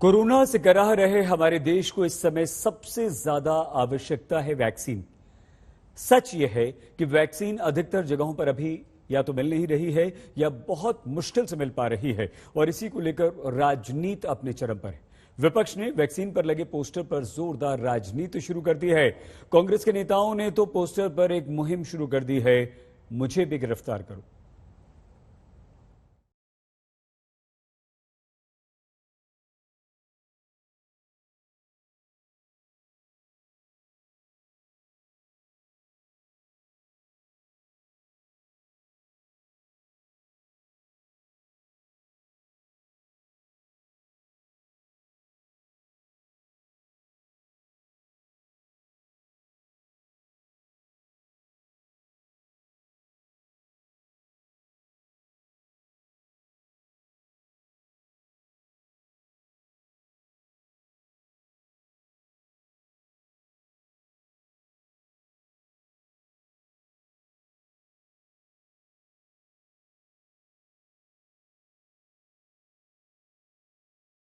Corona से कराह रहे हमारे देश को इस समय सबसे ज्यादा आवश्यकता है वैक्सीन। सच यह है कि वैक्सीन अधिकतर जगहों पर अभी या तो मिल नहीं रही है या बहुत मुश्किल से मिल पा रही है और इसी को लेकर राजनीति अपने चरम पर है। विपक्ष ने वैक्सीन पर लगे पोस्टर पर जोरदार राजनीति शुरू कर दी है। कांग्रेस के नेताओं ने तो पोस्टर पर एक मुहिम शुरू कर दी है, मुझे भी गिरफ्तार करो।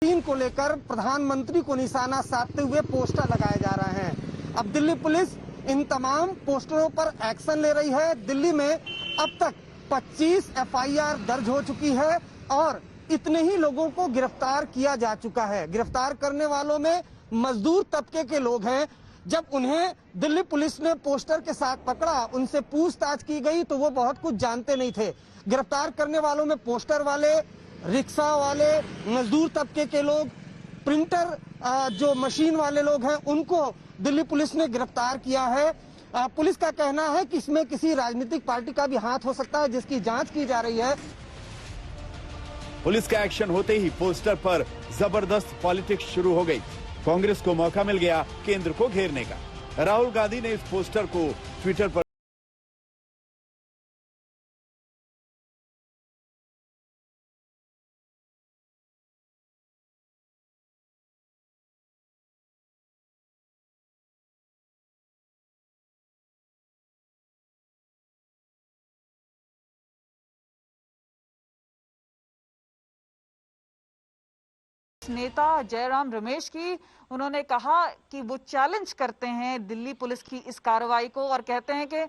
वैक्सीन को लेकर प्रधानमंत्री को निशाना साधते हुए पोस्टर लगाए जा रहे हैं। अब दिल्ली पुलिस इन तमाम पोस्टरों पर एक्शन ले रही है। दिल्ली में अब तक 25 एफआईआर दर्ज हो चुकी है और इतने ही लोगों को गिरफ्तार किया जा चुका है। गिरफ्तार करने वालों में मजदूर तबके के लोग हैं। जब उन्हें दिल्ली पुलिस ने पोस्टर के साथ पकड़ा, उनसे पूछताछ की गई तो वो बहुत कुछ जानते नहीं थे। गिरफ्तार करने वालों में पोस्टर वाले, रिक्शा वाले, मजदूर तबके के लोग, प्रिंटर जो मशीन वाले लोग हैं, उनको दिल्ली पुलिस ने गिरफ्तार किया है। पुलिस का कहना है कि इसमें किसी राजनीतिक पार्टी का भी हाथ हो सकता है, जिसकी जांच की जा रही है। पुलिस का एक्शन होते ही पोस्टर पर जबरदस्त पॉलिटिक्स शुरू हो गई। कांग्रेस को मौका मिल गया केंद्र को घेरने का। राहुल गांधी ने इस पोस्टर को ट्विटर पर नेता जयराम रमेश की उन्होंने कहा कि वो चैलेंज करते हैं दिल्ली पुलिस की इस कार्रवाई को और कहते हैं कि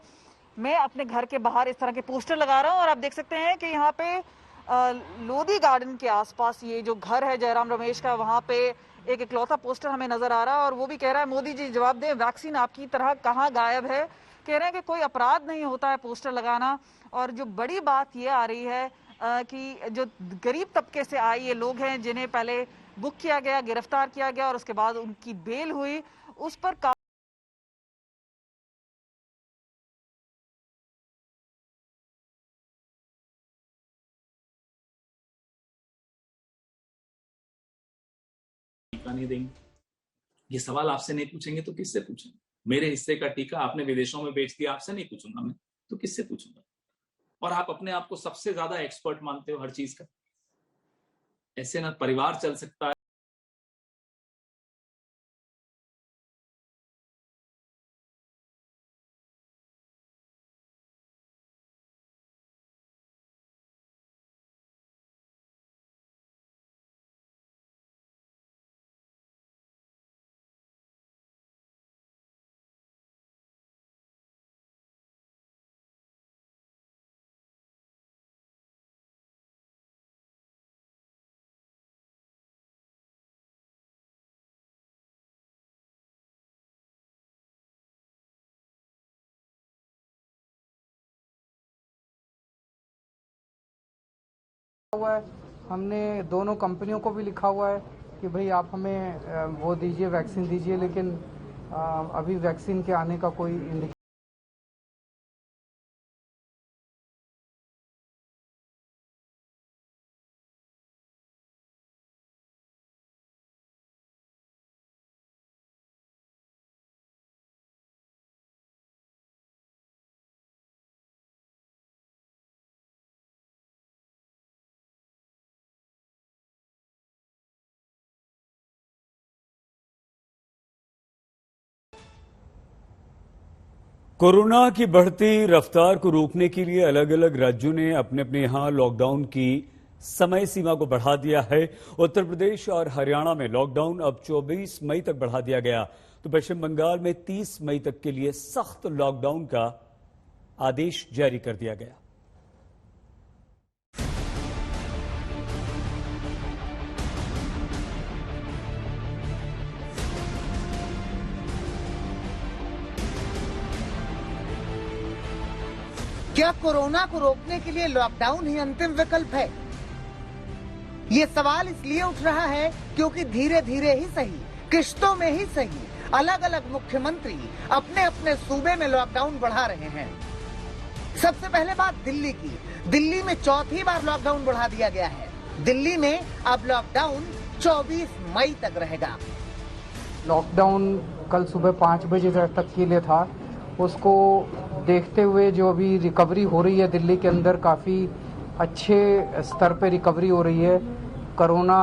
मैं अपने घर के बाहर इस तरह के पोस्टर लगा रहा हूं। और आप देख सकते हैं कि यहाँ पे लोधी गार्डन के आसपास ये जो घर है जयराम रमेश का, वहां पे एक इकलौता पोस्टर हमें नजर आ रहा है और वो भी कह रहा है मोदी जी जवाब दें, वैक्सीन आपकी तरह कहाँ गायब है। कह रहे हैं कि कोई अपराध नहीं होता है पोस्टर लगाना। और जो बड़ी बात ये आ रही है कि जो गरीब तबके से आए ये लोग हैं, जिन्हें पहले बुक किया गया, गिरफ्तार किया गया और उसके बाद उनकी बेल हुई, उस पर टीका नहीं देंगे। ये सवाल आपसे नहीं पूछेंगे तो किससे पूछेंगे? मेरे हिस्से का टीका आपने विदेशों में बेच दिया, आपसे नहीं पूछूंगा मैं, तो किससे पूछूंगा? और आप अपने आप को सबसे ज्यादा एक्सपर्ट मानते हो हर चीज का। ऐसे ना परिवार चल सकता है। हुआ है, हमने दोनों कंपनियों को भी लिखा हुआ है कि भाई आप हमें वो दीजिए, वैक्सीन दीजिए, लेकिन अभी वैक्सीन के आने का कोई इंडिकेशन कोरोना की बढ़ती रफ्तार को रोकने के लिए अलग अलग राज्यों ने अपने अपने यहां लॉकडाउन की समय सीमा को बढ़ा दिया है। उत्तर प्रदेश और हरियाणा में लॉकडाउन अब 24 मई तक बढ़ा दिया गया, तो पश्चिम बंगाल में 30 मई तक के लिए सख्त लॉकडाउन का आदेश जारी कर दिया गया। क्या कोरोना को रोकने के लिए लॉकडाउन ही अंतिम विकल्प है? ये सवाल इसलिए उठ रहा है क्योंकि धीरे धीरे ही सही, किश्तों में ही सही, अलग अलग मुख्यमंत्री अपने अपने सूबे में लॉकडाउन बढ़ा रहे हैं। सबसे पहले बात दिल्ली की। दिल्ली में चौथी बार लॉकडाउन बढ़ा दिया गया है। दिल्ली में अब लॉकडाउन 24 मई तक रहेगा। लॉकडाउन कल सुबह 5 बजे तक के लिए था। उसको देखते हुए जो अभी रिकवरी हो रही है दिल्ली के अंदर, काफ़ी अच्छे स्तर पे रिकवरी हो रही है। कोरोना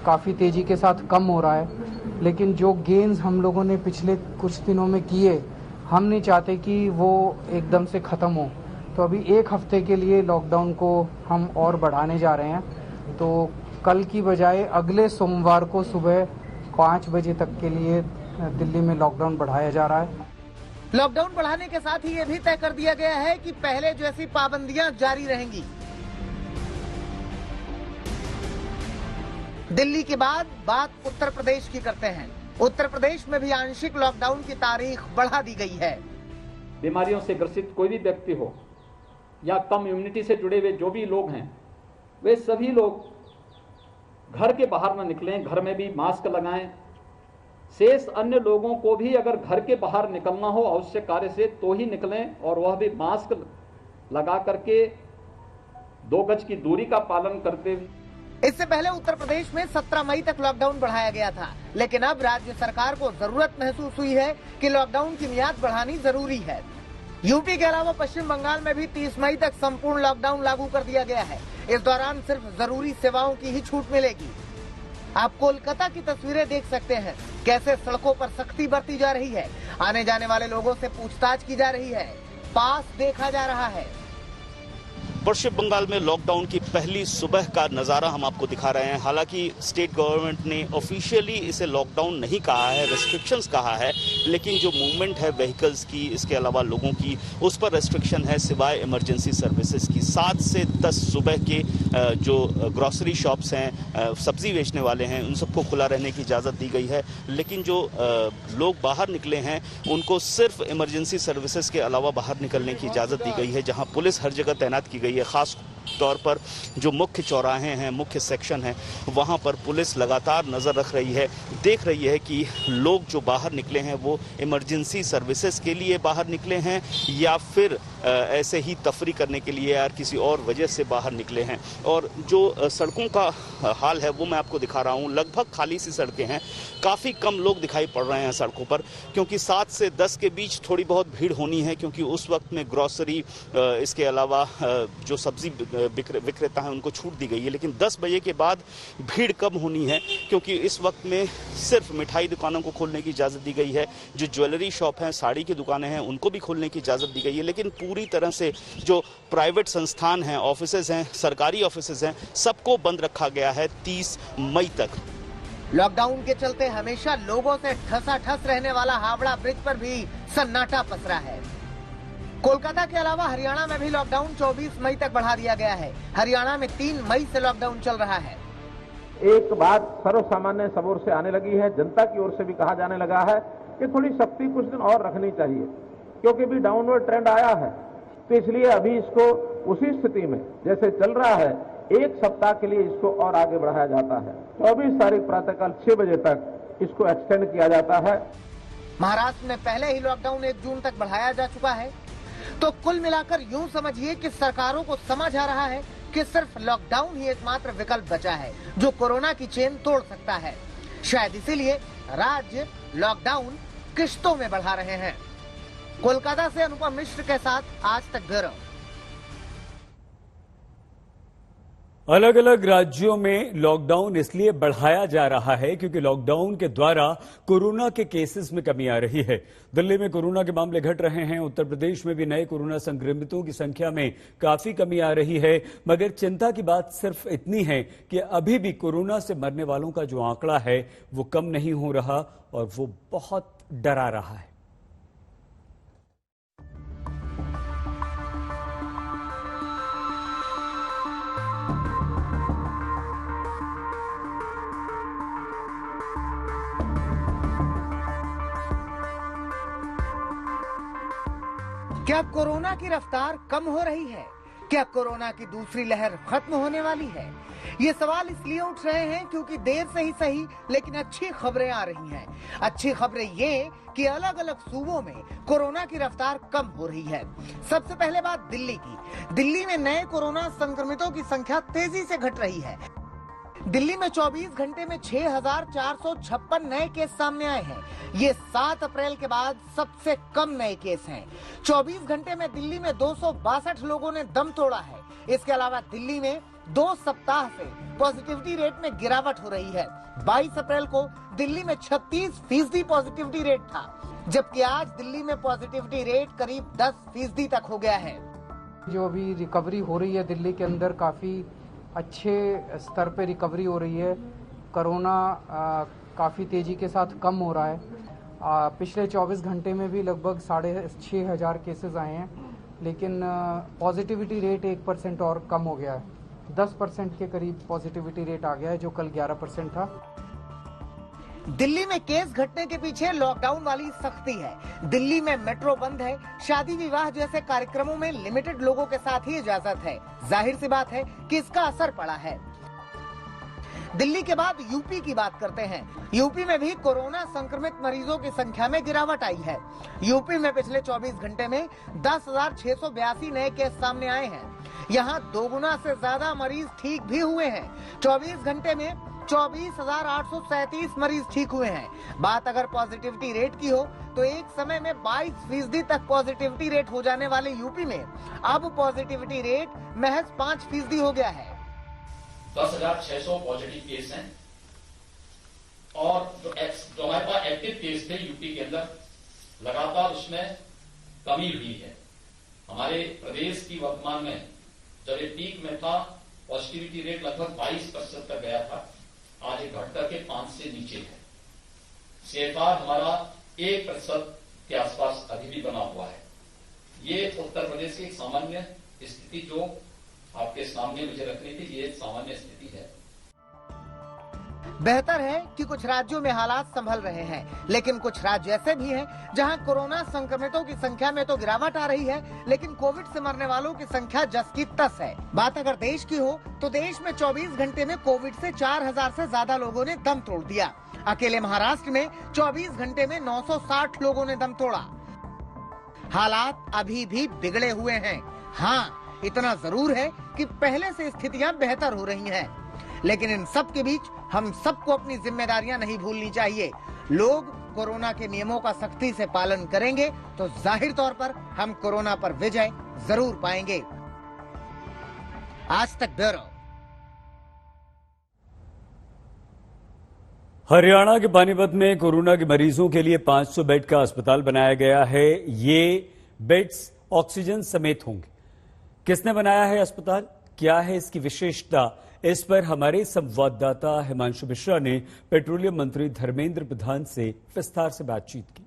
काफ़ी तेज़ी के साथ कम हो रहा है, लेकिन जो गेन्स हम लोगों ने पिछले कुछ दिनों में किए, हम नहीं चाहते कि वो एकदम से ख़त्म हो। तो अभी 1 हफ्ते के लिए लॉकडाउन को हम और बढ़ाने जा रहे हैं। तो कल की बजाय अगले सोमवार को सुबह 5 बजे तक के लिए दिल्ली में लॉकडाउन बढ़ाया जा रहा है। लॉकडाउन बढ़ाने के साथ ही ये भी तय कर दिया गया है कि पहले जैसी पाबंदियां जारी रहेंगी। दिल्ली के बाद बात उत्तर प्रदेश की करते हैं। उत्तर प्रदेश में भी आंशिक लॉकडाउन की तारीख बढ़ा दी गई है। बीमारियों से ग्रसित कोई भी व्यक्ति हो या कम इम्यूनिटी से जुड़े हुए जो भी लोग हैं, वे सभी लोग घर के बाहर न निकलें, घर में भी मास्क लगाएं। शेष अन्य लोगों को भी अगर घर के बाहर निकलना हो आवश्यक कार्य से तो ही निकलें, और वह भी मास्क लगा करके 2 गज की दूरी का पालन करते हुए। इससे पहले उत्तर प्रदेश में 17 मई तक लॉकडाउन बढ़ाया गया था, लेकिन अब राज्य सरकार को जरूरत महसूस हुई है कि लॉकडाउन की मियाद बढ़ानी जरूरी है। यूपी के अलावा पश्चिम बंगाल में भी 30 मई तक संपूर्ण लॉकडाउन लागू कर दिया गया है। इस दौरान सिर्फ जरूरी सेवाओं की ही छूट मिलेगी। आप कोलकाता की तस्वीरें देख सकते हैं, कैसे सड़कों पर सख्ती बरती जा रही है। आने जाने वाले लोगों से पूछताछ की जा रही है, पास देखा जा रहा है। पश्चिम बंगाल में लॉकडाउन की पहली सुबह का नज़ारा हम आपको दिखा रहे हैं। हालांकि स्टेट गवर्नमेंट ने ऑफिशियली इसे लॉकडाउन नहीं कहा है, रेस्ट्रिक्शंस कहा है, लेकिन जो मूवमेंट है व्हीकल्स की, इसके अलावा लोगों की, उस पर रेस्ट्रिक्शन है सिवाय इमरजेंसी सर्विसेज की। 7 से 10 सुबह के जो ग्रॉसरी शॉप्स हैं, सब्जी बेचने वाले हैं, उन सबको खुला रहने की इजाज़त दी गई है। लेकिन जो लोग बाहर निकले हैं उनको सिर्फ इमरजेंसी सर्विसेज के अलावा बाहर निकलने की इजाज़त दी गई है, जहाँ पुलिस हर जगह तैनात की गई है। खास तौर पर जो मुख्य चौराहे हैं, मुख्य सेक्शन है, वहां पर पुलिस लगातार नजर रख रही है, देख रही है कि लोग जो बाहर निकले हैं वो इमरजेंसी सर्विसेज के लिए बाहर निकले हैं या फिर ऐसे ही तफरी करने के लिए या किसी और वजह से बाहर निकले हैं। और जो सड़कों का हाल है वो मैं आपको दिखा रहा हूं। लगभग खाली सी सड़कें हैं, काफ़ी कम लोग दिखाई पड़ रहे हैं सड़कों पर, क्योंकि 7 से 10 के बीच थोड़ी बहुत भीड़ होनी है, क्योंकि उस वक्त में ग्रॉसरी, इसके अलावा जो सब्जी विक्रेता हैं उनको छूट दी गई है। लेकिन 10 बजे के बाद भीड़ कम होनी है, क्योंकि इस वक्त में सिर्फ मिठाई दुकानों को खोलने की इजाज़त दी गई है। जो ज्वेलरी शॉप हैं, साड़ी की दुकानें हैं, उनको भी खोलने की इजाज़त दी गई है। लेकिन पूरी तरह से जो प्राइवेट संस्थान हैं, ऑफिसेज हैं, सरकारी ऑफिसेज हैं, सबको बंद रखा गया है 30 मई तक। लॉकडाउन के चलते हमेशा लोगों से ठसाठस रहने वाला हावड़ा ब्रिज पर भी सन्नाटा पसरा है। कोलकाता के अलावा हरियाणा में भी लॉकडाउन 24 मई तक बढ़ा दिया गया है। हरियाणा में 3 मई से लॉकडाउन चल रहा है। एक बात सर्वसामान्य सब ओर से आने लगी है, जनता की ओर से भी कहा जाने लगा है कि थोड़ी सख्ती कुछ दिन और रखनी चाहिए, क्योंकि भी डाउनवर्ड ट्रेंड आया है। तो इसलिए अभी इसको उसी स्थिति में जैसे चल रहा है, 1 सप्ताह के लिए इसको और आगे बढ़ाया जाता है। 24 तारीख प्रातःकाल 6 बजे तक इसको एक्सटेंड किया जाता है। महाराष्ट्र में पहले ही लॉकडाउन 1 जून तक बढ़ाया जा चुका है। तो कुल मिलाकर यूं समझिए कि सरकारों को समझ आ रहा है कि सिर्फ लॉकडाउन ही एकमात्र विकल्प बचा है जो कोरोना की चेन तोड़ सकता है। शायद इसीलिए राज्य लॉकडाउन किश्तों में बढ़ा रहे हैं। कोलकाता से अनुपम मिश्र के साथ आज तक ब्यूरो। अलग अलग राज्यों में लॉकडाउन इसलिए बढ़ाया जा रहा है क्योंकि लॉकडाउन के द्वारा कोरोना के केसेस में कमी आ रही है। दिल्ली में कोरोना के मामले घट रहे हैं। उत्तर प्रदेश में भी नए कोरोना संक्रमितों की संख्या में काफी कमी आ रही है। मगर चिंता की बात सिर्फ इतनी है कि अभी भी कोरोना से मरने वालों का जो आंकड़ा है वो कम नहीं हो रहा और वो बहुत डरा रहा है। क्या कोरोना की रफ्तार कम हो रही है? क्या कोरोना की दूसरी लहर खत्म होने वाली है? ये सवाल इसलिए उठ रहे हैं क्योंकि देर से ही सही लेकिन अच्छी खबरें आ रही हैं। अच्छी खबरें ये कि अलग अलग सूबों में कोरोना की रफ्तार कम हो रही है। सबसे पहले बात दिल्ली की। दिल्ली में नए कोरोना संक्रमितों की संख्या तेजी से घट रही है। दिल्ली में 24 घंटे में 6,456 नए केस सामने आए हैं। ये 7 अप्रैल के बाद सबसे कम नए केस हैं। 24 घंटे में दिल्ली में 262 लोगों ने दम तोड़ा है। इसके अलावा दिल्ली में 2 सप्ताह से पॉजिटिविटी रेट में गिरावट हो रही है। 22 अप्रैल को दिल्ली में 36% पॉजिटिविटी रेट था, जबकि आज दिल्ली में पॉजिटिविटी रेट करीब 10% तक हो गया है। जो अभी रिकवरी हो रही है दिल्ली के अंदर, काफ़ी अच्छे स्तर पे रिकवरी हो रही है। कोरोना काफ़ी तेज़ी के साथ कम हो रहा है। पिछले 24 घंटे में भी लगभग 6,500 केसेस आए हैं, लेकिन पॉजिटिविटी रेट 1% और कम हो गया है। 10% के करीब पॉजिटिविटी रेट आ गया है, जो कल 11% था। दिल्ली में केस घटने के पीछे लॉकडाउन वाली सख्ती है। दिल्ली में मेट्रो बंद है। शादी विवाह जैसे कार्यक्रमों में लिमिटेड लोगों के साथ ही इजाजत है। जाहिर सी बात है कि इसका असर पड़ा है। दिल्ली के बाद यूपी की बात करते हैं। यूपी में भी कोरोना संक्रमित मरीजों की संख्या में गिरावट आई है। यूपी में पिछले 24 घंटे में 10,682 नए केस सामने आए हैं। यहाँ 2 गुना से ज्यादा मरीज ठीक भी हुए हैं। 24 घंटे में 24,837 मरीज ठीक हुए हैं। बात अगर पॉजिटिविटी रेट की हो तो एक समय में 22% तक पॉजिटिविटी रेट हो जाने वाले यूपी में अब पॉजिटिविटी रेट महज 5% हो गया है। 10,600 पॉजिटिव केस हैं और जो हमारे पास एक्टिव केस थे यूपी के अंदर, लगातार उसमें कमी हुई है। हमारे प्रदेश की वर्तमान में जब ये पीक में था, पॉजिटिविटी रेट लगभग 22% तक गया था। आज ये घट करके 5 से नीचे है। CFR हमारा 1% के आसपास अभी भी बना हुआ है। ये उत्तर प्रदेश की एक सामान्य स्थिति जो आपके सामने मुझे रखनी थी, ये सामान्य स्थिति है। बेहतर है कि कुछ राज्यों में हालात संभल रहे हैं, लेकिन कुछ राज्य ऐसे भी हैं जहां कोरोना संक्रमितों की संख्या में तो गिरावट आ रही है, लेकिन कोविड से मरने वालों की संख्या जस की तस है। बात अगर देश की हो तो देश में 24 घंटे में कोविड से 4,000 से ज्यादा लोगों ने दम तोड़ दिया। अकेले महाराष्ट्र में 24 घंटे में 960 लोगों ने दम तोड़ा। हालात अभी भी बिगड़े हुए हैं। हाँ, इतना जरूर है कि पहले से स्थितियां बेहतर हो रही हैं, लेकिन इन सब के बीच हम सबको अपनी जिम्मेदारियां नहीं भूलनी चाहिए। लोग कोरोना के नियमों का सख्ती से पालन करेंगे तो जाहिर तौर पर हम कोरोना पर विजय जरूर पाएंगे। आज तक ब्यूरो। हरियाणा के पानीपत में कोरोना के मरीजों के लिए 500 बेड का अस्पताल बनाया गया है। ये बेड्स ऑक्सीजन समेत होंगे। किसने बनाया है अस्पताल, क्या है इसकी विशेषता, इस पर हमारे संवाददाता हिमांशु मिश्रा ने पेट्रोलियम मंत्री धर्मेंद्र प्रधान से विस्तार से बातचीत की।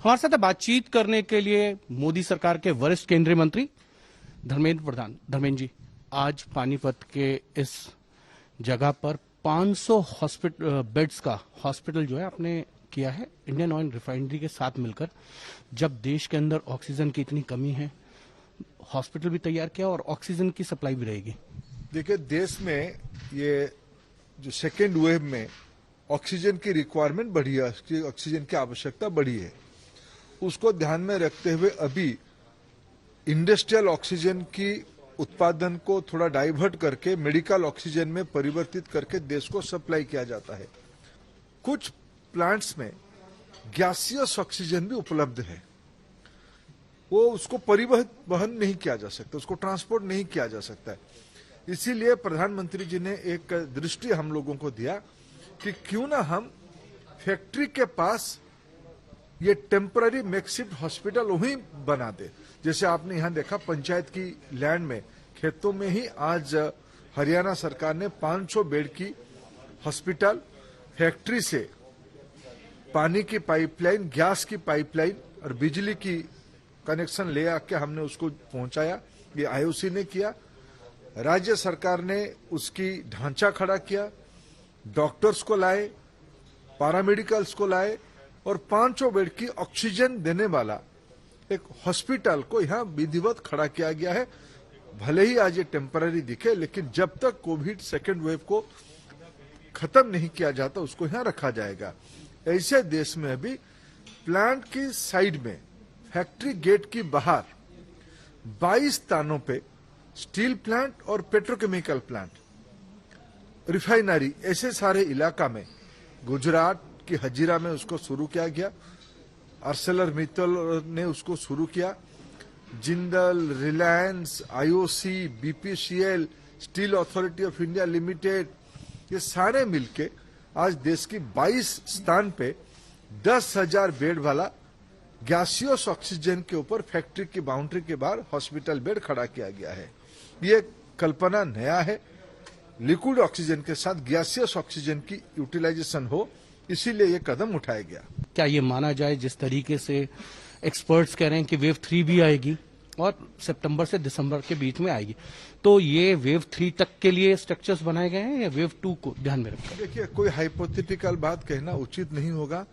हमारे साथ बातचीत करने के लिए मोदी सरकार के वरिष्ठ केंद्रीय मंत्री धर्मेंद्र प्रधान। धर्मेंद्र जी, आज पानीपत के इस जगह पर 500 बेड्स का हॉस्पिटल जो है आपने किया है इंडियन ऑयल रिफाइनरी के साथ मिलकर। जब देश के अंदर ऑक्सीजन की इतनी कमी है, हॉस्पिटल भी तैयार किया और ऑक्सीजन की सप्लाई भी रहेगी। देखिए, देश में ये जो सेकेंड वेव में ऑक्सीजन की रिक्वायरमेंट बढ़ी है, ऑक्सीजन की आवश्यकता बढ़ी है, उसको ध्यान में रखते हुए अभी इंडस्ट्रियल ऑक्सीजन की उत्पादन को थोड़ा डाइवर्ट करके मेडिकल ऑक्सीजन में परिवर्तित करके देश को सप्लाई किया जाता है। कुछ प्लांट्स में गैसियस ऑक्सीजन भी उपलब्ध है। वो उसको परिवहन नहीं किया जा सकता, उसको ट्रांसपोर्ट नहीं किया जा सकता है। इसीलिए प्रधानमंत्री जी ने एक दृष्टि हम लोगों को दिया कि क्यों ना हम फैक्ट्री के पास ये टेम्पररी मेकशिफ्ट हॉस्पिटल वहीं बना दे। जैसे आपने यहां देखा पंचायत की लैंड में, खेतों में ही आज हरियाणा सरकार ने 500 बेड की हॉस्पिटल फैक्ट्री से पानी की पाइपलाइन, गैस की पाइपलाइन और बिजली की कनेक्शन ले आके हमने उसको पहुंचाया। ये आईओसी ने किया, राज्य सरकार ने उसकी ढांचा खड़ा किया, डॉक्टर्स को लाए, पैरामेडिकल्स को लाए और 500 बेड की ऑक्सीजन देने वाला एक हॉस्पिटल को यहाँ विधिवत खड़ा किया गया है। भले ही आज ये टेम्पररी दिखे, लेकिन जब तक कोविड सेकेंड वेव को खत्म नहीं किया जाता उसको यहाँ रखा जाएगा। ऐसे देश में अभी प्लांट की साइड में, फैक्ट्री गेट की बाहर 22 स्थानों पे स्टील प्लांट और पेट्रोकेमिकल प्लांट, रिफाइनरी, ऐसे सारे इलाका में, गुजरात की हजीरा में उसको शुरू किया गया, आर्सेलरमित्तल ने उसको शुरू किया, Jindal, Reliance, IOC, BPCL, steel authority of India limited, ये सारे मिलके आज देश की 22 स्थान पे 10,000 बेड वाला गैसियस ऑक्सीजन के ऊपर फैक्ट्री की बाउंड्री के बाहर हॉस्पिटल बेड खड़ा किया गया है। ये कल्पना नया है, लिक्विड ऑक्सीजन के साथ गैसियस ऑक्सीजन की यूटिलाइजेशन हो, इसीलिए ये कदम उठाया गया। क्या ये माना जाए जिस तरीके से एक्सपर्ट्स कह रहे हैं कि वेव 3 भी आएगी और सितंबर से दिसंबर के बीच में आएगी, तो ये वेव 3 तक के लिए स्ट्रक्चर्स बनाए गए हैं या वेव 2 को ध्यान में रखकर? देखिए, कोई हाइपोथेटिकल बात कहना उचित नहीं होगा।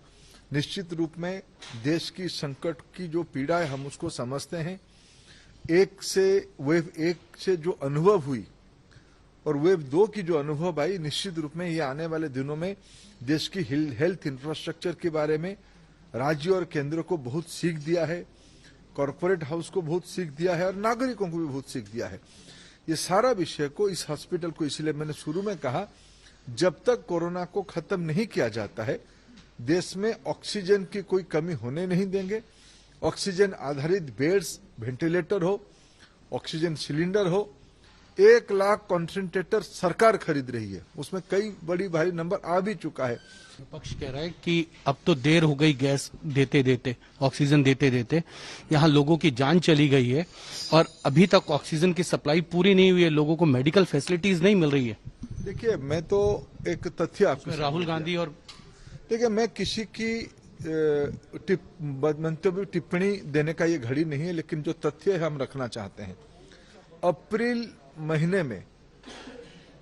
निश्चित रूप में देश की संकट की जो पीड़ा है हम उसको समझते हैं। वेव 1 से जो अनुभव हुई और वेव 2 की जो अनुभव आई, निश्चित रूप में ये आने वाले दिनों में देश की हेल्थ इंफ्रास्ट्रक्चर के बारे में राज्य और केंद्र को बहुत सीख दिया है, कॉर्पोरेट हाउस को बहुत सीख दिया है और नागरिकों को भी बहुत सीख दिया है। ये सारा विषय को, इस हॉस्पिटल को, इसलिए मैंने शुरू में कहा, जब तक कोरोना को खत्म नहीं किया जाता है देश में ऑक्सीजन की कोई कमी होने नहीं देंगे। ऑक्सीजन आधारित बेड्स, वेंटिलेटर हो, ऑक्सीजन सिलेंडर हो, 1 लाख कॉन्सेंट्रेटर सरकार खरीद रही है, उसमें कई बड़ी भारी नंबर आ भी चुका है। विपक्ष कह रहा है कि अब तो देर हो गई गैस देते देते, ऑक्सीजन देते देते, यहाँ लोगों की जान चली गई है और अभी तक ऑक्सीजन की सप्लाई पूरी नहीं हुई है, लोगों को मेडिकल फैसिलिटीज नहीं मिल रही है। देखिए, मैं तो एक तथ्य आपको, राहुल गांधी और, देखिए, मैं किसी की मंतव्य टिप्पणी देने का ये घड़ी नहीं है, लेकिन जो तथ्य हम रखना चाहते हैं, अप्रैल महीने में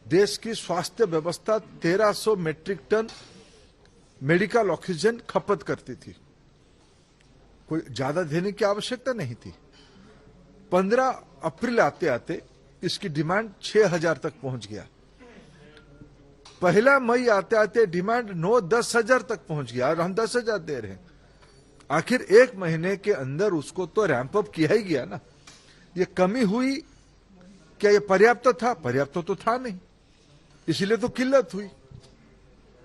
देश की स्वास्थ्य व्यवस्था 1300 मेट्रिक टन मेडिकल ऑक्सीजन खपत करती थी। कोई ज्यादा देने की आवश्यकता नहीं थी। 15 अप्रैल आते आते इसकी डिमांड 6000 तक पहुंच गया। 1 मई आते आते डिमांड 9-10 हजार तक पहुंच गया और हम 10,000 दे रहे हैं। आखिर 1 महीने के अंदर उसको तो रैंप अप किया ही गया ना। ये कमी हुई, क्या ये पर्याप्त था? पर्याप्त तो था नहीं, इसीलिए तो किल्लत हुई।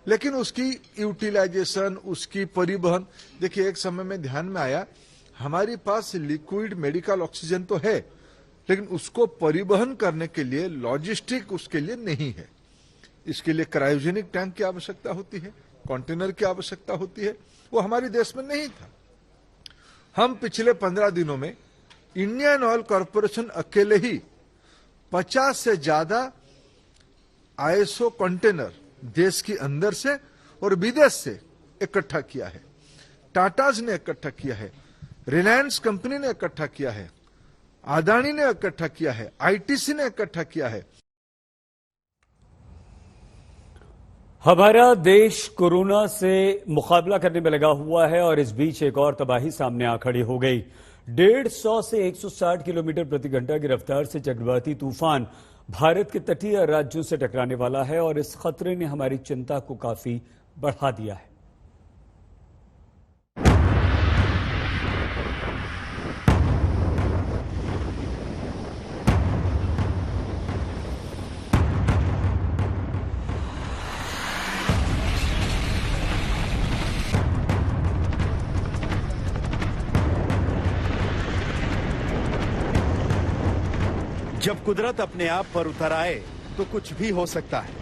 लेकिन उसकी यूटिलाइजेशन, उसकी परिवहन, देखिए, एक समय में ध्यान में आया, हमारे पास लिक्विड मेडिकल ऑक्सीजन तो है, लेकिन उसको परिवहन करने के लिए लॉजिस्टिक उसके लिए नहीं है। इसके लिए क्रायोजेनिक टैंक की आवश्यकता होती है, कंटेनर की आवश्यकता होती है, वो हमारे देश में नहीं था। हम पिछले 15 दिनों में इंडियन ऑयल कॉर्पोरेशन अकेले ही 50 से ज्यादा आईएसओ कंटेनर देश के अंदर से और विदेश से इकट्ठा किया है। टाटाज ने इकट्ठा किया है, रिलायंस कंपनी ने इकट्ठा किया है, अदानी ने इकट्ठा किया है, आईटीसी ने इकट्ठा किया है। हमारा देश कोरोना से मुकाबला करने में लगा हुआ है और इस बीच एक और तबाही सामने आ खड़ी हो गई। 150 से 160 किलोमीटर प्रति घंटा की रफ्तार से चक्रवाती तूफान भारत के तटीय राज्यों से टकराने वाला है और इस खतरे ने हमारी चिंता को काफी बढ़ा दिया है। जब कुदरत अपने आप पर उतर आए तो कुछ भी हो सकता है।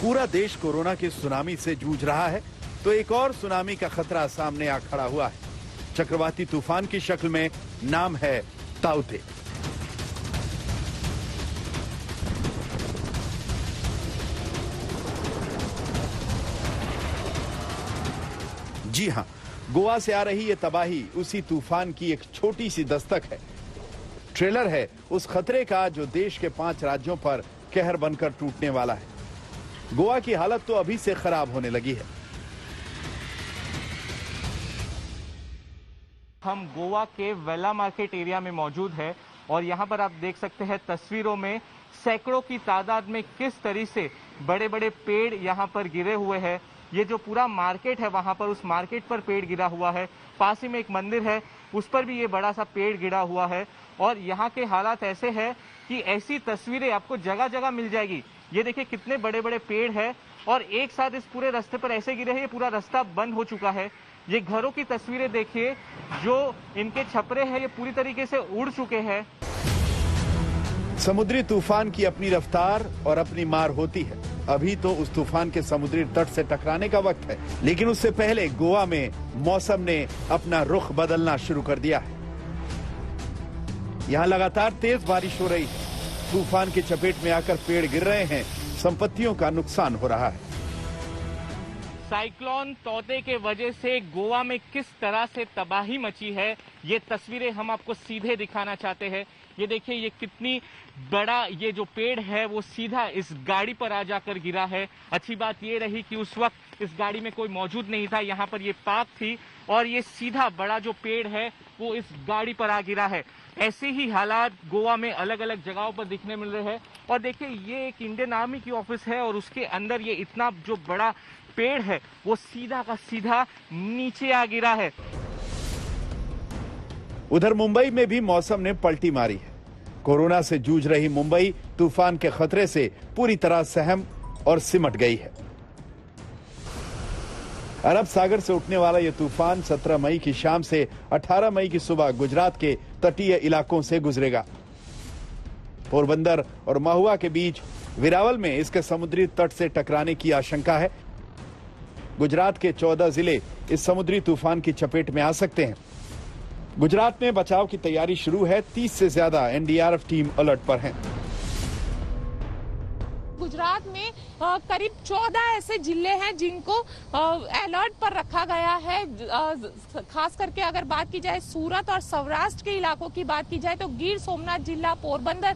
पूरा देश कोरोना के सुनामी से जूझ रहा है तो एक और सुनामी का खतरा सामने आ खड़ा हुआ है। चक्रवाती तूफान की शक्ल में, नाम है ताउते। जी हां, गोवा से आ रही ये तबाही उसी तूफान की एक छोटी सी दस्तक है। ट्रेलर है उस खतरे का जो देश के 5 राज्यों पर कहर बनकर टूटने वाला है। गोवा की हालत तो अभी से खराब होने लगी है। हम गोवा के वेला मार्केट एरिया में मौजूद है और यहाँ पर आप देख सकते हैं तस्वीरों में सैकड़ों की तादाद में किस तरह से बड़े बड़े पेड़ यहाँ पर गिरे हुए हैं। ये जो पूरा मार्केट है वहाँ पर, उस मार्केट पर पेड़ गिरा हुआ है। पास ही में एक मंदिर है, उस पर भी ये बड़ा सा पेड़ गिरा हुआ है। और यहाँ के हालात ऐसे हैं कि ऐसी तस्वीरें आपको जगह जगह मिल जाएगी। ये देखिए कितने बड़े बड़े पेड़ है और एक साथ इस पूरे रास्ते पर ऐसे गिरे हैं, ये पूरा रास्ता बंद हो चुका है। ये घरों की तस्वीरें देखिए, जो इनके छपरे हैं ये पूरी तरीके से उड़ चुके हैं। समुद्री तूफान की अपनी रफ्तार और अपनी मार होती है। अभी तो उस तूफान के समुद्री तट से टकराने का वक्त है, लेकिन उससे पहले गोवा में मौसम ने अपना रुख बदलना शुरू कर दिया है। यहाँ लगातार तेज बारिश हो रही है। तूफान की चपेट में आकर पेड़ गिर रहे हैं, संपत्तियों का नुकसान हो रहा है। साइक्लोन तौते के वजह से गोवा में किस तरह से तबाही मची है, ये तस्वीरें हम आपको सीधे दिखाना चाहते हैं। ये देखिए ये कितनी बड़ा ये जो पेड़ है वो सीधा इस गाड़ी पर आ जाकर गिरा है। अच्छी बात ये रही कि उस वक्त इस गाड़ी में कोई मौजूद नहीं था, यहाँ पर ये पार्क थी और ये सीधा बड़ा जो पेड़ है वो इस गाड़ी पर आ गिरा है। ऐसे ही हालात गोवा में अलग अलग जगहों पर दिखने मिल रहे हैं। और देखिए ये एक इंडियन आर्मी की ऑफिस है और उसके अंदर ये इतना जो बड़ा पेड़ है वो सीधा का सीधा नीचे आ गिरा है। उधर मुंबई में भी मौसम ने पलटी मारी है। कोरोना से जूझ रही मुंबई तूफान के खतरे से पूरी तरह सहम और सिमट गई है। अरब सागर से उठने वाला यह तूफान 17 मई की शाम से 18 मई की सुबह गुजरात के तटीय इलाकों से गुजरेगा। पोरबंदर और महुआ के बीच वेरावल में इसके समुद्री तट से टकराने की आशंका है। गुजरात के 14 जिले इस समुद्री तूफान की चपेट में आ सकते हैं। गुजरात में बचाव की तैयारी शुरू है। 30 से ज्यादा एनडीआरएफ टीम अलर्ट पर हैं। गुजरात में करीब 14 ऐसे जिले हैं जिनको अलर्ट पर रखा गया है। खास करके अगर बात की जाए सूरत और सौराष्ट्र के इलाकों की बात की जाए तो गिर सोमनाथ जिला, पोरबंदर,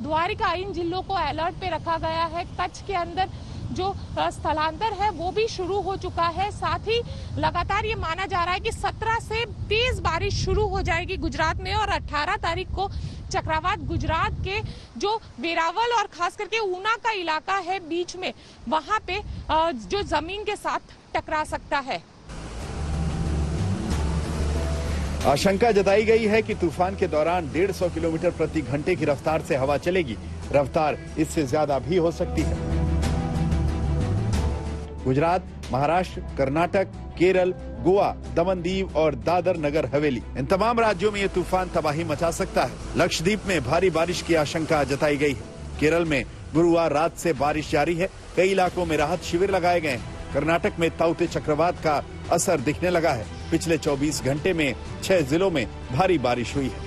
द्वारिका, इन जिलों को अलर्ट पे रखा गया है। कच्छ के अंदर जो स्थलांतर है वो भी शुरू हो चुका है। साथ ही लगातार ये माना जा रहा है कि 17 से तेज बारिश शुरू हो जाएगी गुजरात में और 18 तारीख को चक्रवात गुजरात के जो वेरावल और खास करके ऊना का इलाका है बीच में, वहां पे जो जमीन के साथ टकरा सकता है। आशंका जताई गई है कि तूफान के दौरान 150 किलोमीटर प्रति घंटे की रफ्तार से हवा चलेगी। रफ्तार इससे ज्यादा भी हो सकती है। गुजरात, महाराष्ट्र, कर्नाटक, केरल, गोवा, दमन दीव और दादर नगर हवेली, इन तमाम राज्यों में ये तूफान तबाही मचा सकता है। लक्षद्वीप में भारी बारिश की आशंका जताई गई है। केरल में गुरुवार रात से बारिश जारी है। कई इलाकों में राहत शिविर लगाए गए हैं। कर्नाटक में ताउते चक्रवात का असर दिखने लगा है। पिछले 24 घंटे में 6 जिलों में भारी बारिश हुई है।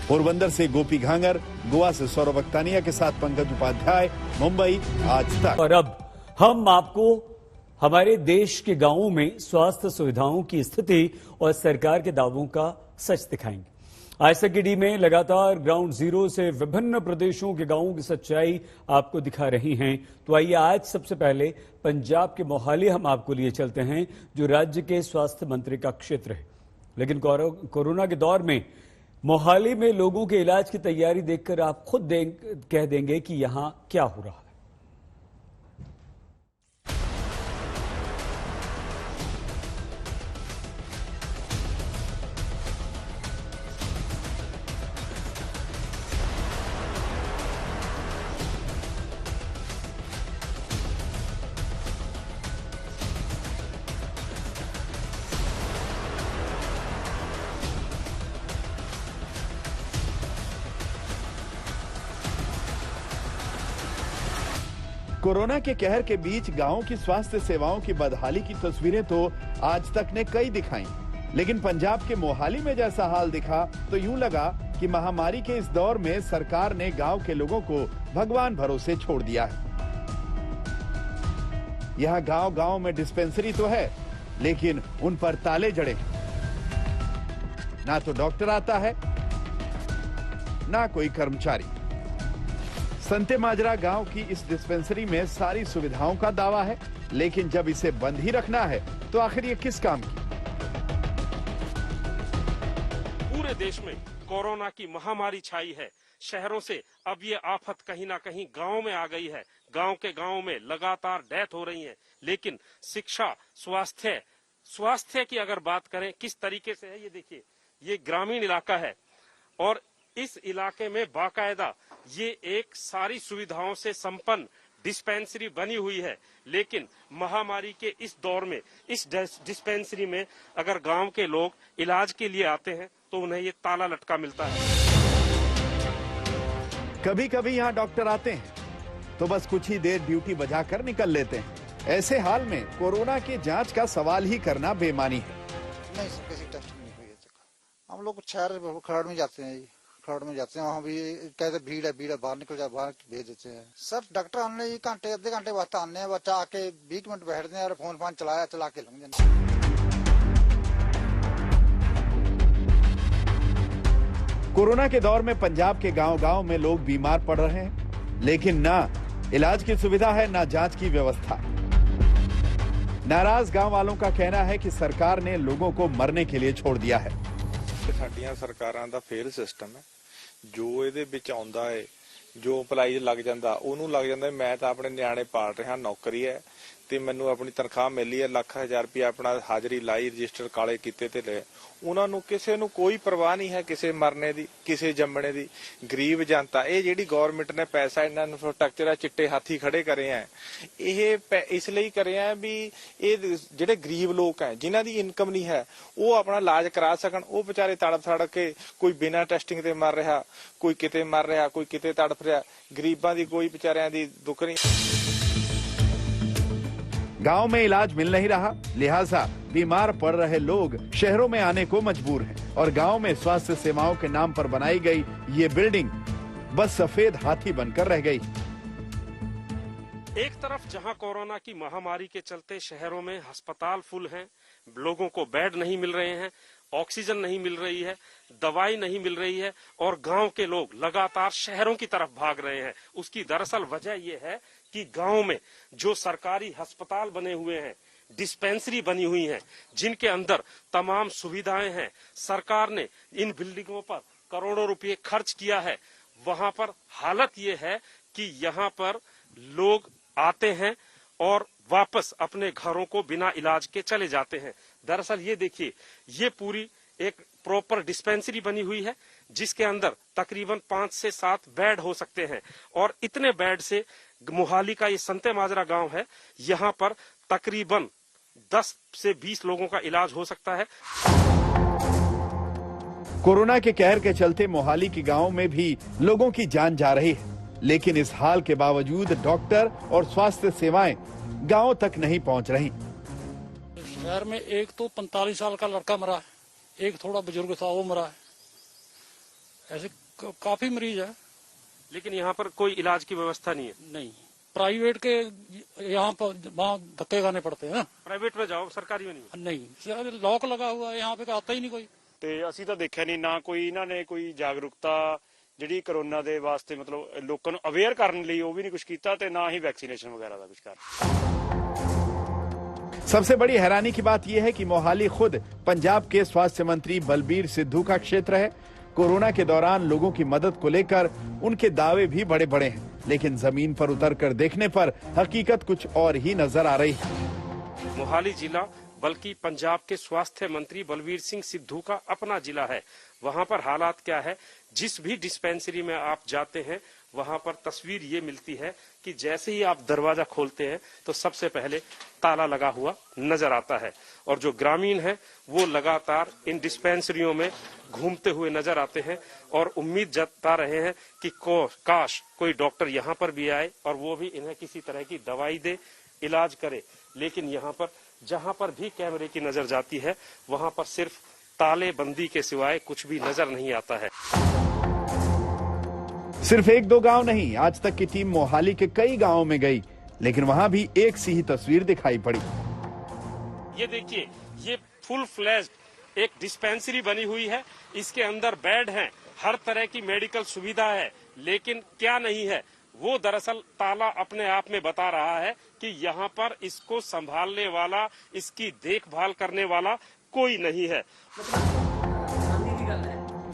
पोरबंदर से गोपी घांगर, गोवा से सौरभ अख्तानिया के साथ पंकज उपाध्याय, मुंबई आज तक। और अब हम आपको हमारे देश के गांवों में स्वास्थ्य सुविधाओं की स्थिति और सरकार के दावों का सच दिखाएंगे। आज तक की टीमें लगातार ग्राउंड जीरो से विभिन्न प्रदेशों के गांवों की सच्चाई आपको दिखा रही हैं। तो आइए आज सबसे पहले पंजाब के मोहाली हम आपको लिए चलते हैं, जो राज्य के स्वास्थ्य मंत्री का क्षेत्र है। लेकिन कोरोना के दौर में मोहाली में लोगों के इलाज की तैयारी देखकर आप खुद कह देंगे कि यहां क्या हो रहा है। कोरोना के कहर के बीच गांव की स्वास्थ्य सेवाओं की बदहाली की तस्वीरें तो आज तक ने कई दिखाई, लेकिन पंजाब के मोहाली में जैसा हाल दिखा तो यूं लगा कि महामारी के इस दौर में सरकार ने गांव के लोगों को भगवान भरोसे छोड़ दिया है। यहाँ गांव-गांव में डिस्पेंसरी तो है, लेकिन उन पर ताले जड़े, ना तो डॉक्टर आता है ना कोई कर्मचारी। संते माजरा गांव की इस डिस्पेंसरी में सारी सुविधाओं का दावा है, लेकिन जब इसे बंद ही रखना है तो आखिर ये किस काम की? पूरे देश में कोरोना की महामारी छाई है। शहरों से अब ये आफत कहीं ना कहीं गांव में आ गई है। गांव के गांव में लगातार डेथ हो रही है, लेकिन शिक्षा, स्वास्थ्य की अगर बात करें किस तरीके से है, ये देखिए, ये ग्रामीण इलाका है और इस इलाके में बाकायदा ये एक सारी सुविधाओं से संपन्न डिस्पेंसरी बनी हुई है। लेकिन महामारी के इस दौर में इस डिस्पेंसरी में अगर गांव के लोग इलाज के लिए आते हैं तो उन्हें ये ताला लटका मिलता है। कभी कभी यहाँ डॉक्टर आते हैं तो बस कुछ ही देर ड्यूटी बजाकर निकल लेते हैं। ऐसे हाल में कोरोना की जांच का सवाल ही करना बेमानी है। नहीं सर, किसी टेस्ट नहीं हुई है। हम लोग शहर खरड़ में जाते हैं, वहाँ भी कहते भीड़ है, बाहर निकल जाए, बाहर भेज देते हैं। सर डॉक्टर आने घंटे आधे घंटे वास्ते आने हैं, बच्चा आके 20 मिनट बैठते हैं और फोन चला के लग जाते। कोरोना के दौर में पंजाब के गांव-गांव में लोग बीमार पड़ रहे हैं, लेकिन ना इलाज की सुविधा है, ना जांच की व्यवस्था। नाराज गांव वालों का कहना है कि सरकार ने लोगों को मरने के लिए छोड़ दिया है। ਸਾਡੀਆਂ ਸਰਕਾਰਾਂ ਦਾ ਫੇਲ ਸਿਸਟਮ ਹੈ। ਜੋ ਇਹਦੇ ਵਿੱਚ ਆਉਂਦਾ ਹੈ, ਜੋ ਅਪਲਾਈ ਲੱਗ ਜਾਂਦਾ ਉਹਨੂੰ ਲੱਗ ਜਾਂਦਾ। ਮੈਂ ਤਾਂ ਆਪਣੇ ਨਿਆਣੇ ਪਾਲ ਰਿਹਾ, ਨੌਕਰੀ ਹੈ ਤੇ ਮੈਨੂੰ ਆਪਣੀ ਤਨਖਾਹ ਮਿਲੀ ਹੈ, ਲੱਖ ਹਜ਼ਾਰ ਰੁਪਏ ਆਪਣਾ ਹਾਜ਼ਰੀ ਲਾਈ, ਰਜਿਸਟਰ ਕਾਲੇ ਕੀਤੇ ਤੇ ਲੈ। ਉਹਨਾਂ ਨੂੰ ਕਿਸੇ ਨੂੰ ਕੋਈ ਪਰਵਾਹ ਨਹੀਂ ਹੈ ਕਿਸੇ ਮਰਨੇ ਦੀ, ਕਿਸੇ ਜੰਮਣੇ ਦੀ। ਗਰੀਬ ਜਨਤਾ, ਇਹ ਜਿਹੜੀ ਗਵਰਨਮੈਂਟ ਨੇ ਪੈਸਾ ਇਹਨਾਂ ਇਨਫਰਾਸਟ੍ਰਕਚਰ ਆ ਚਿੱਟੇ ਹਾਥੀ ਖੜੇ ਕਰੇ ਆ, ਇਹ ਇਸ ਲਈ ਕਰੇ ਆ ਵੀ ਇਹ ਜਿਹੜੇ ਗਰੀਬ ਲੋਕ ਹੈ ਜਿਨ੍ਹਾਂ ਦੀ ਇਨਕਮ ਨਹੀਂ ਹੈ ਉਹ ਆਪਣਾ ਇਲਾਜ ਕਰਾ ਸਕਣ। ਉਹ ਵਿਚਾਰੇ ਤੜਫ ਤੜਫ ਕੇ ਕੋਈ ਬਿਨਾਂ ਟੈਸਟਿੰਗ ਤੇ ਮਰ ਰਿਹਾ, ਕੋਈ ਕਿਤੇ ਮਰ ਰਿਹਾ, ਕੋਈ ਕਿਤੇ ਤੜਫ ਰਿਹਾ। ਗਰੀਬਾਂ ਦੀ ਕੋਈ ਵਿਚਾਰਿਆਂ ਦੀ ਦੁੱਖ नहीं। गांव में इलाज मिल नहीं रहा, लिहाजा बीमार पड़ रहे लोग शहरों में आने को मजबूर हैं और गांव में स्वास्थ्य सेवाओं के नाम पर बनाई गई ये बिल्डिंग बस सफेद हाथी बनकर रह गई। एक तरफ जहां कोरोना की महामारी के चलते शहरों में अस्पताल फुल हैं, लोगों को बेड नहीं मिल रहे हैं, ऑक्सीजन नहीं मिल रही है, दवाई नहीं मिल रही है और गांव के लोग लगातार शहरों की तरफ भाग रहे हैं। उसकी दरअसल वजह यह है कि गांव में जो सरकारी अस्पताल बने हुए हैं, डिस्पेंसरी बनी हुई हैं, जिनके अंदर तमाम सुविधाएं हैं, सरकार ने इन बिल्डिंगों पर करोड़ों रुपए खर्च किया है। वहां पर हालत ये है कि यहाँ पर लोग आते हैं और वापस अपने घरों को बिना इलाज के चले जाते हैं। दरअसल ये देखिए, ये पूरी एक प्रॉपर डिस्पेंसरी बनी हुई है जिसके अंदर तकरीबन 5 से 7 बेड हो सकते हैं और इतने बेड से मोहाली का ये संते माजरा गांव है, यहाँ पर तकरीबन 10 से 20 लोगों का इलाज हो सकता है। कोरोना के कहर के चलते मोहाली के गांव में भी लोगों की जान जा रही है, लेकिन इस हाल के बावजूद डॉक्टर और स्वास्थ्य सेवाएं गांव तक नहीं पहुंच रही। शहर में एक तो 45 साल का लड़का मरा है, एक थोड़ा बुजुर्ग था वो मरा है, ऐसे काफी मरीज है। लेकिन यहाँ पर कोई इलाज की व्यवस्था नहीं है। नहीं, प्राइवेट के यहाँ पर वहाँ धक्के खाने पड़ते हैं ना। प्राइवेट में जाओ, सरकारी में नहीं। नहीं, लॉक लगा हुआ है, यहाँ पे आता ही नहीं कोई। ਤੇ ਅਸੀਂ ਤਾਂ ਦੇਖਿਆ ਨਹੀਂ ਨਾ ਕੋਈ ਇਹਨਾਂ ਨੇ ਕੋਈ ਜਾਗਰੂਕਤਾ ਜਿਹੜੀ ਕਰੋਨਾ ਦੇ ਵਾਸਤੇ ਮਤਲਬ ਲੋਕਾਂ ਨੂੰ ਅਵੇਅਰ ਕਰਨ ਲਈ ਉਹ ਵੀ ਨਹੀਂ ਕੁਝ ਕੀਤਾ ਤੇ ਨਾ ਹੀ ਵੈਕਸੀਨੇਸ਼ਨ ਵਗੈਰਾ ਦਾ ਕੁਝ ਕਰ। सबसे बड़ी हैरानी की बात यह है कि मोहाली खुद पंजाब के स्वास्थ्य मंत्री बलबीर सिद्धू का क्षेत्र है। कोरोना के दौरान लोगों की मदद को लेकर उनके दावे भी बड़े बड़े हैं, लेकिन जमीन पर उतरकर देखने पर हकीकत कुछ और ही नजर आ रही है। मोहाली जिला बल्कि पंजाब के स्वास्थ्य मंत्री बलबीर सिंह सिद्धू का अपना जिला है। वहां पर हालात क्या है, जिस भी डिस्पेंसरी में आप जाते हैं वहां पर तस्वीर ये मिलती है कि जैसे ही आप दरवाजा खोलते हैं तो सबसे पहले ताला लगा हुआ नजर आता है। और जो ग्रामीण है वो लगातार इन डिस्पेंसरियों में घूमते हुए नजर आते हैं और उम्मीद जता रहे हैं कि काश कोई डॉक्टर यहाँ पर भी आए और वो भी इन्हें किसी तरह की दवाई दे, इलाज करे। लेकिन यहाँ पर जहाँ पर भी कैमरे की नजर जाती है वहां पर सिर्फ ताले बंदी के सिवाय कुछ भी नजर नहीं आता है। सिर्फ एक दो गांव नहीं, आज तक की टीम मोहाली के कई गांवों में गई, लेकिन वहां भी एक सी ही तस्वीर दिखाई पड़ी। ये देखिए, ये फुल फ्लैश्ड एक डिस्पेंसरी बनी हुई है, इसके अंदर बेड हैं, हर तरह की मेडिकल सुविधा है, लेकिन क्या नहीं है, वो दरअसल ताला अपने आप में बता रहा है कि यहाँ पर इसको संभालने वाला, इसकी देखभाल करने वाला कोई नहीं है।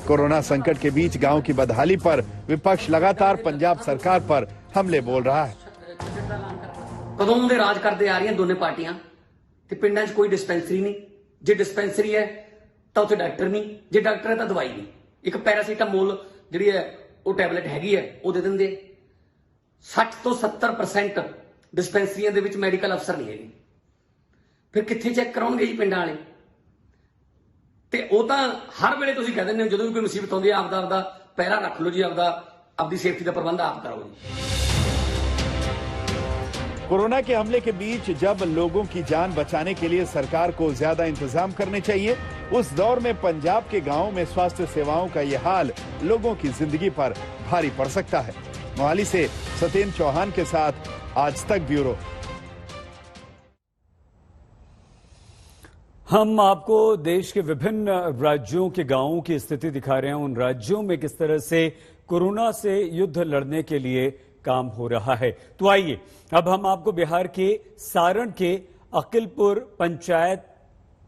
कोरोना संकट के बीच गांव की बदहाली पर विपक्ष लगातार पंजाब सरकार पर हमले बोल रहा है। कदों दे राज करते आ रही दोनों पार्टियां ते पिंडां 'च कोई डिस्पेंसरी नहीं। जे डिस्पेंसरी है तो उत्थे डॉक्टर नहीं, जे डॉक्टर है तो दवाई नहीं। एक पैरासीटामोल जिहड़ी है वो टैबलेट हैगी है वो दे दिंदे। 60 ਤੋਂ 70% डिस्पेंसरियां दे विच मैडिकल अफसर नहीं है। फिर कित्थे चैक कराउणगे जी पिंडां वाले? ते ਉਹ ਤਾਂ हर वेले तुसीं कह दिंदे हो ਜਦੋਂ भी कोई मुसीबत आउंदी है आपदा पैरा रख लो जी, आपदी सेफ्टी का प्रबंध आप करो जी। कोरोना के हमले के बीच जब लोगों की जान बचाने के लिए सरकार को ज्यादा इंतजाम करने चाहिए, उस दौर में पंजाब के गांवों में स्वास्थ्य सेवाओं का यह हाल लोगों की जिंदगी पर भारी पड़ सकता है। मोहाली से सत्येंद्र चौहान के साथ आज तक ब्यूरो। हम आपको देश के विभिन्न राज्यों के गांवों की स्थिति दिखा रहे हैं, उन राज्यों में किस तरह से कोरोना से युद्ध लड़ने के लिए काम हो रहा है। तो आइए अब हम आपको बिहार के सारण के अकिलपुर पंचायत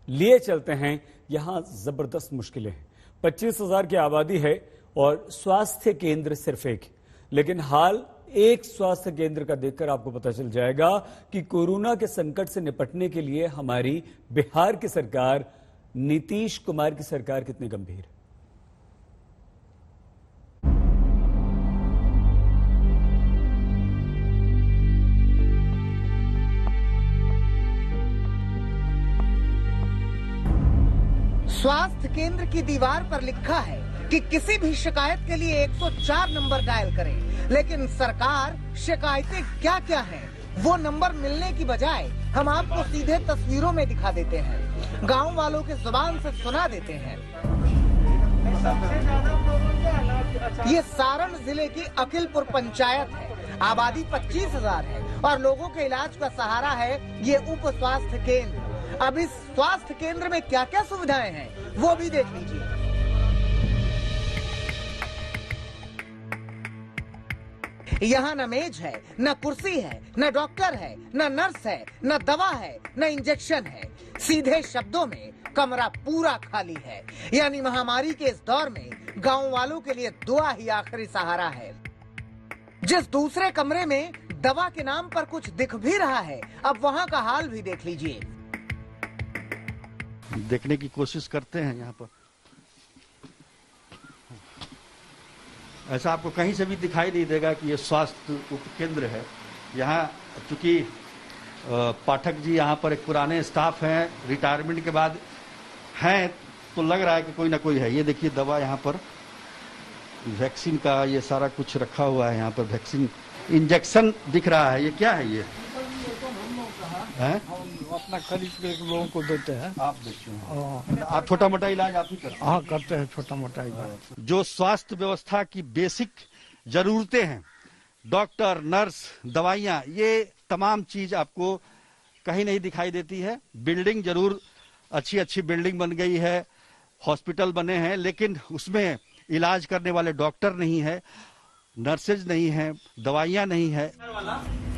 लिए चलते हैं। यहां जबरदस्त मुश्किलें हैं। 25,000 की आबादी है और स्वास्थ्य केंद्र सिर्फ एक, लेकिन हाल एक स्वास्थ्य केंद्र का देखकर आपको पता चल जाएगा कि कोरोना के संकट से निपटने के लिए हमारी बिहार की सरकार, नीतीश कुमार की सरकार कितनी गंभीर है। स्वास्थ्य केंद्र की दीवार पर लिखा है कि किसी भी शिकायत के लिए 104 नंबर डायल करें, लेकिन सरकार शिकायतें क्या क्या हैं वो नंबर मिलने की बजाय हम आपको सीधे तस्वीरों में दिखा देते हैं, गांव वालों के जुबान से सुना देते हैं। ये सारण जिले की अकिलपुर पंचायत है। आबादी 25,000 है और लोगों के इलाज का सहारा है ये उप स्वास्थ्य केंद्र। अब इस स्वास्थ्य केंद्र में क्या क्या सुविधाएं हैं वो भी देख लीजिए। यहाँ न मेज है, न कुर्सी है, न डॉक्टर है, न नर्स है, न दवा है, न इंजेक्शन है। सीधे शब्दों में कमरा पूरा खाली है। यानी महामारी के इस दौर में गांव वालों के लिए दुआ ही आखिरी सहारा है। जिस दूसरे कमरे में दवा के नाम पर कुछ दिख भी रहा है, अब वहाँ का हाल भी देख लीजिए। देखने की कोशिश करते हैं। यहाँ पर ऐसा आपको कहीं से भी दिखाई नहीं देगा कि ये स्वास्थ्य उपकेंद्र है। यहाँ चूंकि पाठक जी यहाँ पर एक पुराने स्टाफ हैं, रिटायरमेंट के बाद हैं, तो लग रहा है कि कोई ना कोई है। ये देखिए दवा यहाँ पर, वैक्सीन का ये सारा कुछ रखा हुआ है। यहाँ पर वैक्सीन इंजेक्शन दिख रहा है। ये क्या है? ये है अपना खरीद के लोगों को देते हैं। आप देखते हैं, आप छोटा मोटा इलाज आप ही करते हैं? हाँ, करते हैं छोटा मोटा इलाज। जो स्वास्थ्य व्यवस्था की बेसिक जरूरतें हैं, डॉक्टर, नर्स, दवाइयाँ, ये तमाम चीज आपको कहीं नहीं दिखाई देती है। बिल्डिंग जरूर अच्छी अच्छी बिल्डिंग बन गई है, हॉस्पिटल बने हैं, लेकिन उसमें इलाज करने वाले डॉक्टर नहीं है, नर्सेज नहीं है, दवाइयाँ नहीं है।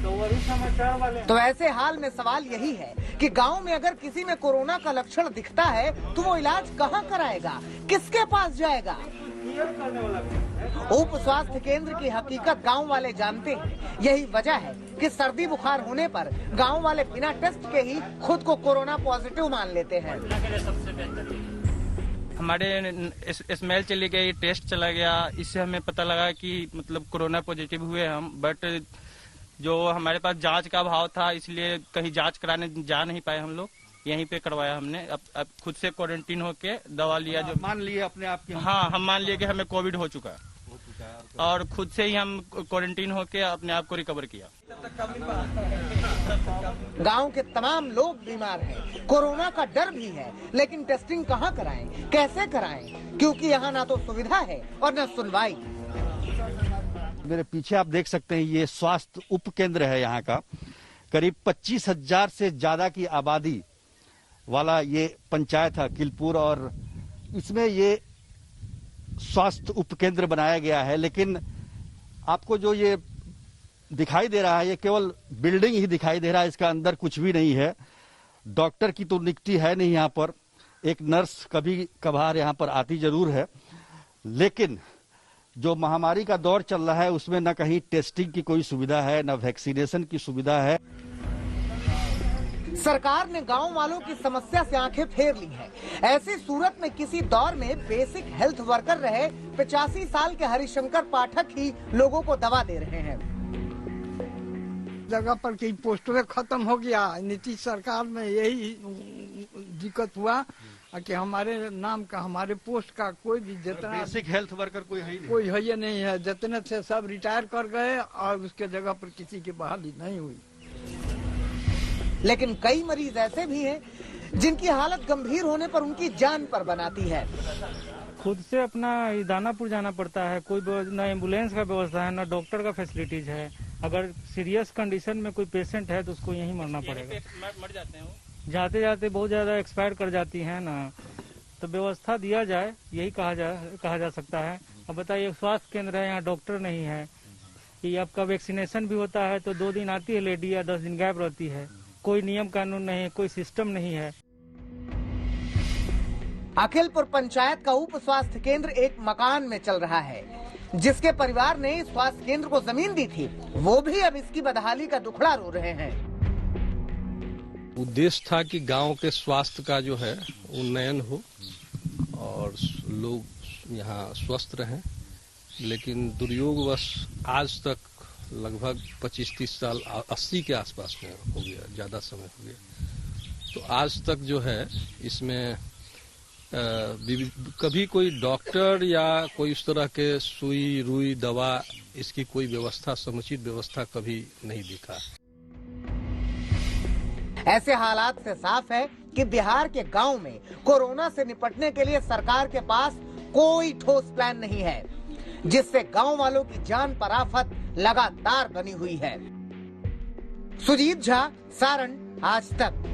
तो ऐसे हाल में सवाल यही है कि गांव में अगर किसी में कोरोना का लक्षण दिखता है तो वो इलाज कहां कराएगा, किसके पास जाएगा? उप स्वास्थ्य केंद्र की हकीकत गांव वाले जानते हैं। यही वजह है कि सर्दी बुखार होने पर गांव वाले बिना टेस्ट के ही खुद को कोरोना पॉजिटिव मान लेते हैं। हमारे स्मेल चली गई, टेस्ट चला गया, इससे हमें पता लगा कि मतलब कोरोना पॉजिटिव हुए हम। बट जो हमारे पास जांच का अभाव था, इसलिए कहीं जांच कराने जा नहीं पाए हम लोग, यहीं पे करवाया हमने। अब खुद से क्वारंटीन होके दवा लिया। जो मान लिए अपने आप की? हाँ, हम मान लिए कि हमें कोविड हो चुका है और खुद से ही हम क्वारंटीन होके अपने आप को रिकवर किया। गांव के तमाम लोग बीमार हैं, कोरोना का डर भी है, लेकिन टेस्टिंग कहां कराएं, कैसे कराएं, क्योंकि यहां ना तो सुविधा है और न सुनवाई। मेरे पीछे आप देख सकते हैं, ये स्वास्थ्य उप केंद्र है यहाँ का। करीब 25,000 से ज्यादा की आबादी वाला ये पंचायत है किलपुर, और इसमें ये स्वास्थ्य उप केंद्र बनाया गया है। लेकिन आपको जो ये दिखाई दे रहा है, ये केवल बिल्डिंग ही दिखाई दे रहा है, इसका अंदर कुछ भी नहीं है। डॉक्टर की तो नियुक्ति है नहीं यहाँ पर, एक नर्स कभी कभार यहाँ पर आती जरूर है, लेकिन जो महामारी का दौर चल रहा है उसमें न कहीं टेस्टिंग की कोई सुविधा है, न वैक्सीनेशन की सुविधा है। सरकार ने गांव वालों की समस्या से आंखें फेर ली हैं। ऐसी सूरत में किसी दौर में बेसिक हेल्थ वर्कर रहे 85 साल के हरिशंकर पाठक ही लोगों को दवा दे रहे हैं। जगह पर कई पोस्टर खत्म हो गया, नीतीश सरकार में यही दिक्कत हुआ कि हमारे नाम का, हमारे पोस्ट का कोई भी जितना बेसिक हेल्थ वर्कर कोई है ही नहीं, कोई है नहीं है। जितने थे सब रिटायर कर गए और उसके जगह पर किसी की बहाली नहीं हुई। लेकिन कई मरीज ऐसे भी हैं जिनकी हालत गंभीर होने पर उनकी जान पर बनाती है। खुद से अपना दानापुर जाना पड़ता है, कोई न एम्बुलेंस का व्यवस्था है, न डॉक्टर का फैसिलिटीज है। अगर सीरियस कंडीशन में कोई पेशेंट है तो उसको यहीं मरना पड़ेगा। मर जाते हैं वो, जाते जाते बहुत ज्यादा एक्सपायर कर जाती है ना। तो व्यवस्था दिया जाए, यही कहा जा सकता है। अब बताइए, स्वास्थ्य केंद्र है, यहाँ डॉक्टर नहीं है, कि आपका वैक्सीनेशन भी होता है तो 2 दिन आती है लेडी या 10 दिन गायब रहती है। कोई नियम कानून नहीं है, कोई सिस्टम नहीं है। अखिलपुर पंचायत का उप स्वास्थ्य केंद्र एक मकान में चल रहा है। जिसके परिवार ने इस स्वास्थ्य केंद्र को जमीन दी थी, वो भी अब इसकी बदहाली का दुखड़ा रो रहे हैं। उद्देश्य था कि गांव के स्वास्थ्य का जो है उन्नयन हो और लोग यहाँ स्वस्थ रहें, लेकिन दुर्योगवश आज तक लगभग 25-30 साल, 80 के आसपास में हो गया, ज्यादा समय हो गया। तो आज तक जो है इसमें कभी कोई डॉक्टर या कोई इस तरह के सुई रुई दवा, इसकी कोई व्यवस्था, समुचित व्यवस्था कभी नहीं दिखा। ऐसे हालात से साफ है कि बिहार के गांव में कोरोना से निपटने के लिए सरकार के पास कोई ठोस प्लान नहीं है, जिससे गांव वालों की जान पर आफत लगातार बनी हुई है। सुजीत झा, सारण, आज तक।